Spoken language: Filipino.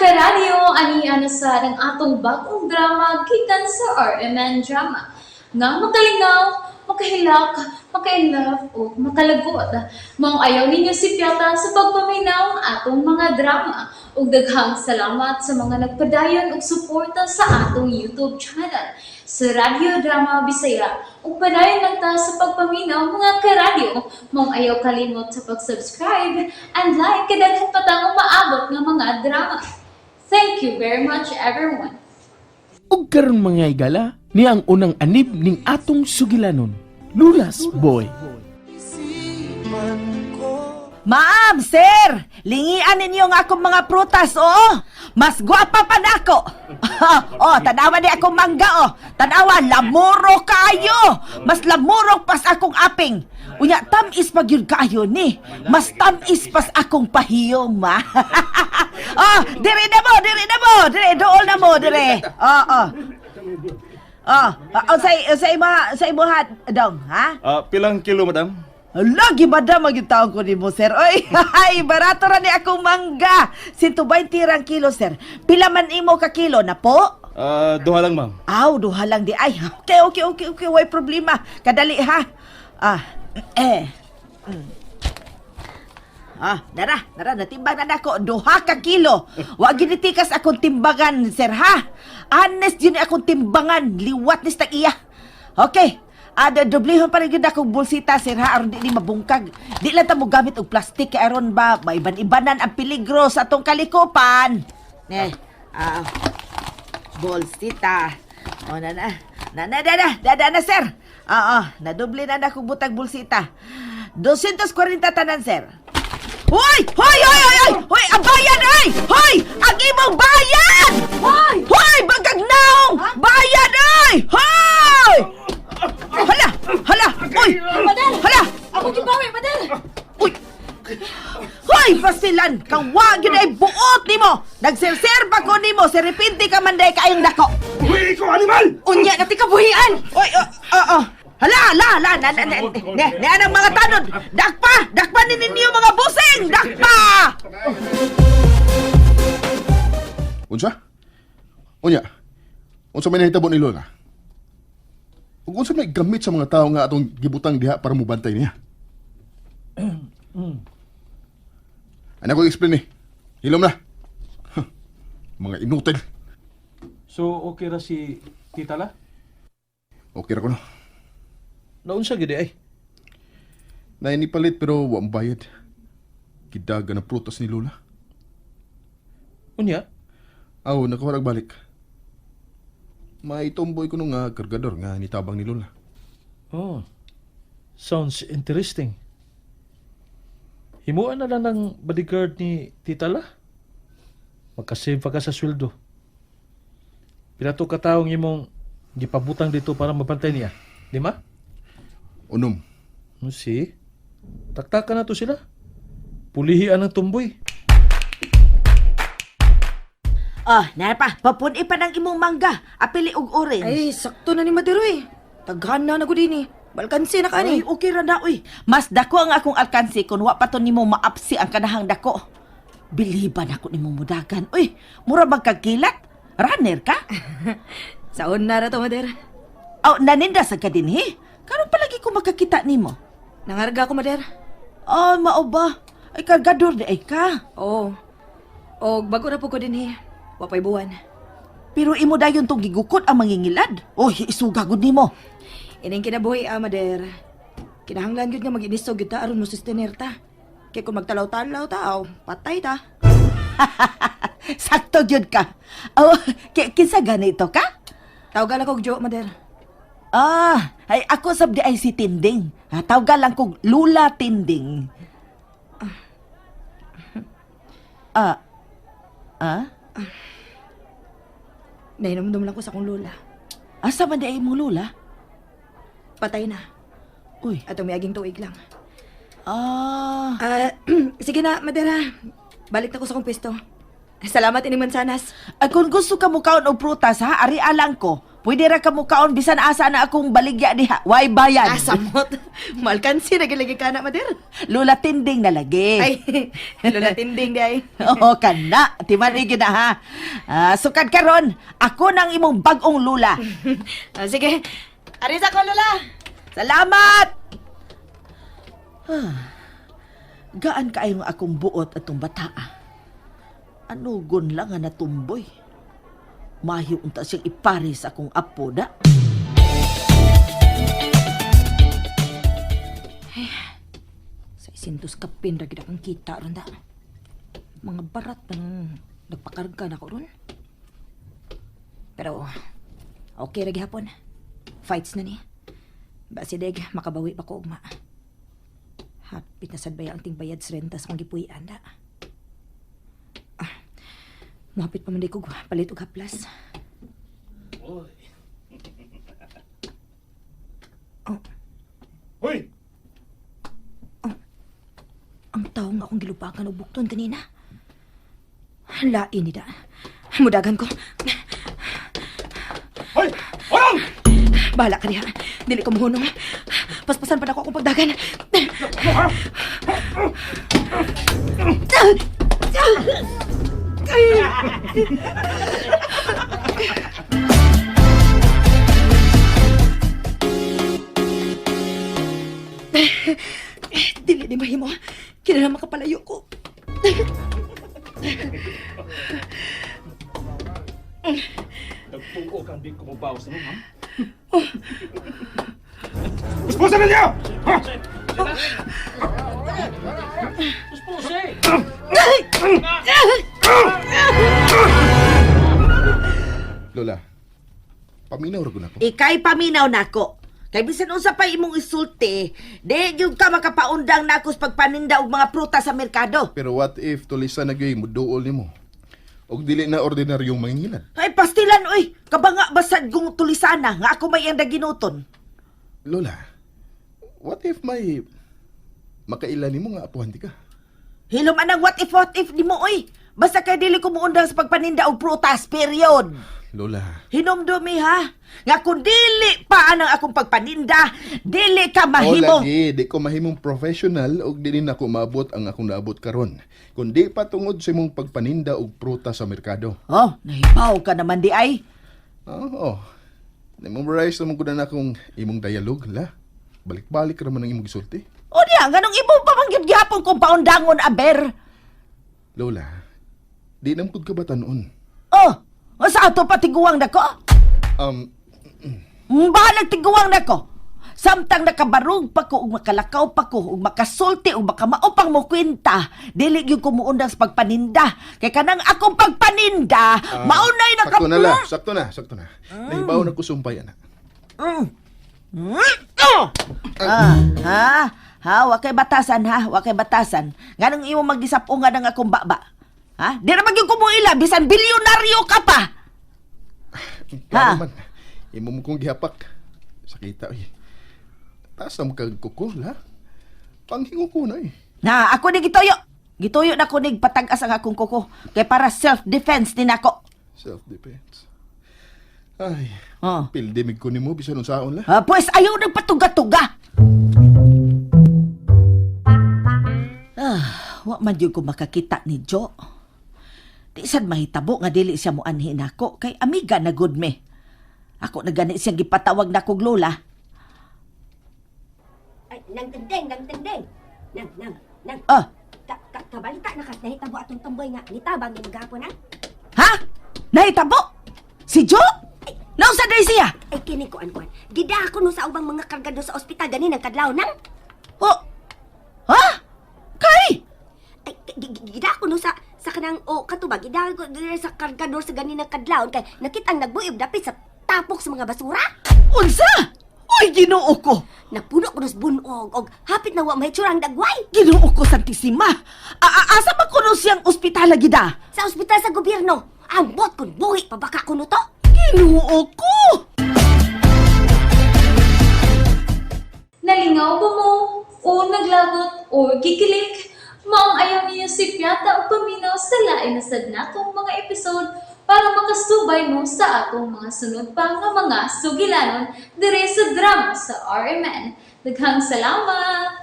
karadyo, ani sa ng atong bagong drama gikan sa RMN Drama. Nga makalingaw, makahilak, maka-inlove, o makalagot. Maong ayaw ninyo si Piota sa pagpaminaw ang atong mga drama. Ug daghang salamat sa mga nagpadayon ug suporta sa atong YouTube channel sa Radyo Drama Bisaya. Ug padayon lang ta sa pagpaminaw mga karadyo. Maong ayaw kalimot sa pag-subscribe and like kadaghan pa tang maabot nga mga drama. Thank you very much everyone. Ug karon mga igala, niya ang unang anib ning atong sugilanon, Lulas Boy. Ma'am, sir! Lingian ninyo nga akong mga prutas, oo! Mas gwapa pa na ako! Oh, tanawa di akong mangga, oh! Tanawa, lamuro kayo! Mas lamuro pas akong aping! Unya, tamis pag yun kayo ni! Mas tamis pas akong pahiyom, ma! Oh, dire na mo! Dire, dool na mo, dire! Oh. Sa imuhat, dong, ha? Pilang kilo, madam? Lagi madam ang taon ko ni mo, sir. Oy, ay, barato ra ni akong mangga. 120 rang kilo, sir. Pila man imo ka kilo na po? Duha lang, ma'am. Aw, duha lang di. Ay, okay. Way problema. Kadali, ha? Nara, natimbang na ako. Duha ka kilo. Wa ginitikas akong timbangan, sir, ha? Honest yun akong timbangan. Liwat ni stag iya. Okay. Doblehon pa rin yun akong bulsita, sir, ha? Aron di mabungkag. Di lang ta mo gamit og plastic, kaya aron ba, may iban-ibanan ang peligro sa atong kalikupan. Bulsita. O, na, sir. Nadoble na akong butag bulsita. 240 tanan, sir. Hoy! Ang bayan, ay! Hoy! Ang imong bayan! Hoy! Bagag naong! Bayan, ay! Hoy! Hala! Uy! Madel! Hala! Ako gibawi, Madel! Uy! Hoy, Fasilan! Kawa yun ay buot ni mo! Nagserserba ko ni mo! Seripinti ka man day kayong dako! Uy, ikaw, animal! Unya, nati ka buhian! Uy, Hala! Ne anang mga tanod! Dakpa ni ninyo mga busing! Dakpa! Unsa? Unya, unsa may nahitabo ni Lola? Ug unsa may gamit sa mga tao nga atong gibutang diha para mubantay niya? Ano ko explain ni? Hilom na. Mga inutil. So, okay ra si Tita La? Okay ra ko no. Naunsa gid ay? Nainipalit pero wa ang bayad. Kidaga na prutas ni Lola. Unya? Aw, nakawarag balik. May tomboy ko nung kargador nga nitabang ni Lola. Oh. Sounds interesting. Himuan na lang ng bodyguard ni Tita La. Magkasave pa ka sa sweldo. Pila to kataong imong gipabutang dito para mabantay niya. Di ma? Unom. Si? Taktakan na to sila. Pulihian ng tumboy. Napa, papuni pa ng imong mangga. Apili og orange. Ay, sakto na ni Madiroy. Taghan na ko din eh. Balkansi na ka Ay, ni. okay ra na, uy. Mas dako ang akong alkansi kung wa pa to nimo maapsi ang kanahang dako. Biliban ako nimo mudagan. Uy, mura bang kagkilat? Runner ka? Saon na ra to, Mader. Naninda sa ka din, he? Karon palagi ko makakita nimo. Nangarga ko, Mader. Mao ba? Ay, kargador di ay ka. Oo. O, bago na po ko din eh. Wapay buwan. Pero imo dayon tong gigukot ang mangingilad. Isugagod nimo. Ining kinabuhi, Mader. Kinahanglan yun nga mag-inisog yun ta aron mo sustener ta. Kaya kung magtalaw-talaw ta, patay ta. Sakto gyud ka. Kinsa ganito ka? Tawag lang kog Jo, Mader. Ay ako sabdi ay si Tinding. Tawag lang kog Lula Tinding. Nahinumdum lang ko sa kong lola. Asa man di ay mong Lula? Patay na. Uy. At umiaging tuig lang. Ah. Sige na, Mader ha. Balik na ko sa kong pwesto. Salamat ining mansanas. Kung gusto ka mo kaon og prutas, ha? Ari alang ko. Pwede ra ka mukaon bisan asa na akong baligya diha. Way bayan. Asamot. Malkansi na gilagi ka na, Mader. Lula tinding na lagi. Ay, lula tinding di ay. Oo, kana. Timanigi na ha. Sukad karon, ako nang imong bagong lula. Sige. Arisa ko, Lola. Salamat! Gaan kaayong akong buot atong bata. Anugon lang nga natumboy. Mahiw unta siyang ipare sa akong apo da. Sa isintos kapin ra gid akong kita ron da. Mga barat nang nagpakarga na ko ron. Pero okay ra gihapon. Fights na ni. Basi deg makabawi pa ko ugma. Hapit na sad baya ang tingbayad sa renta sa kong gipuy-an da. Mahapit pa man di ko palit og haplas. Hoy! Ang tao nga akong gilupakan og bukton kanina. Lain ni da. Mudagan ko. Hoy! Orong! Bahala ka diha. Dili ko mahunong. Paspasan pa na ako akong pagdagan. Dili di mahimo. Kinala makapalayo ko. Nagtuo kang di kumubaw sa mo, ma'am. Puspusan na niyo! Ha? Lola, paminaw ra gud ako. Ikay paminaw nako. Kay bisan unsa pa imong isulti, di gyud ka makapaundang nako sa pagpaninda og mga prutas sa merkado. Pero what if tulisan na gyud muduol nimo? Og dili na ordinaryong mangingilan. Ay pastilan oy, kabanga basad kung tulisana nga ako may anda ginuton. Lola, what if may makailan nimo nga apuhan ti ka? Hilom anang what if di mo oy. Basta kay dili ko muundang sa pagpaninda og prutas, period. Lola, Hinomdumi ha, nga kung dili pa anang akong pagpaninda, dili ka o mahimo. lagi, di ko mahimong professional og dili na ko maabot ang akong naabot karon. Kundi pa tungod sa imong pagpaninda og prutas sa merkado. Oh, nahibaw ka naman di ay. Oo. Na-memorize naman ko na akong imong dialogue, la. Balik-balik naman ang imong gisulti. O diya, ganong ibong pamanggit gihapon kung paundangon aber. Lola, di naman ko ka ba tanon? Oh, o sa ato pa tiguang nako? Bahalag tiguang nako. Samtang nakabarog pa ko, ug makalakaw pa ko, ug makasulti, ug makamaupang mo kwenta, dili gyud ko muundang sa pagpaninda. Kay kanang akong pagpaninda, maunay Sakto na la, sakto na. Nahibaw na ko sumpay, anak. Wakay batasan ha, wakay batasan. Nganong imo magisapungan ng akong baba? Ha? Di na magyud ko mo ila, bisan bilyonaryo ka pa. Klaro man, imo mo kong gihapak. Sakita, oy. Taas na magkagkuko, la. Panghingo ko na, eh. Na, ako ni gitoyo. Gitoyo na ko nig patagas ang akong kuko. Kay para self-defense din ako. Self-defense. Ay, Oh. pildimig ko ni mo, bisan unsaon la. Pues ayaw nagpatuga-tuga. Wa man yun ko makakita ni Jo. Di sad mahitabo nga dili siya mo anhin ako. Kay amiga na good me. Ako na gani siyang gipatawag na kog lola. Ay, nang tendeng. Nang. Ah, Kabalita na kas nahitabo atong tumboy nga nitabang ni magapon ha? ha? Nahitabo? Si Jo? Nausa day siya? Ay kini ko ankuan. Gida ako no sa ubang mga kargado sa ospital gani nang kadlaw nang. Oh, ha? Kay? Ay gida ako no sa kanang katubag gida ko diri sa kargador sa gani nang kadlaw kay nakitang nagbuyog dapit sa tapok sa mga basura. Unsa? Uy, ginoo ko. Napuno ko nos bunog og hapit na wa may tsurang dagway. Ginoo ko, Santissima. Asa ba kuno siyang ospital gida? Sa ospital sa gobyerno. Ambot kun buhi pa baka kuno to. Ginoo ko. Nalingaw ba mo? O naglagot? O gikilik? Maong ayaw niyo si Piata o paminaw sa lain na sad natong mga episode para makasubay mo sa atong mga sunod pa nga mga sugilanon dire sa drama sa RMN. Daghang salamat!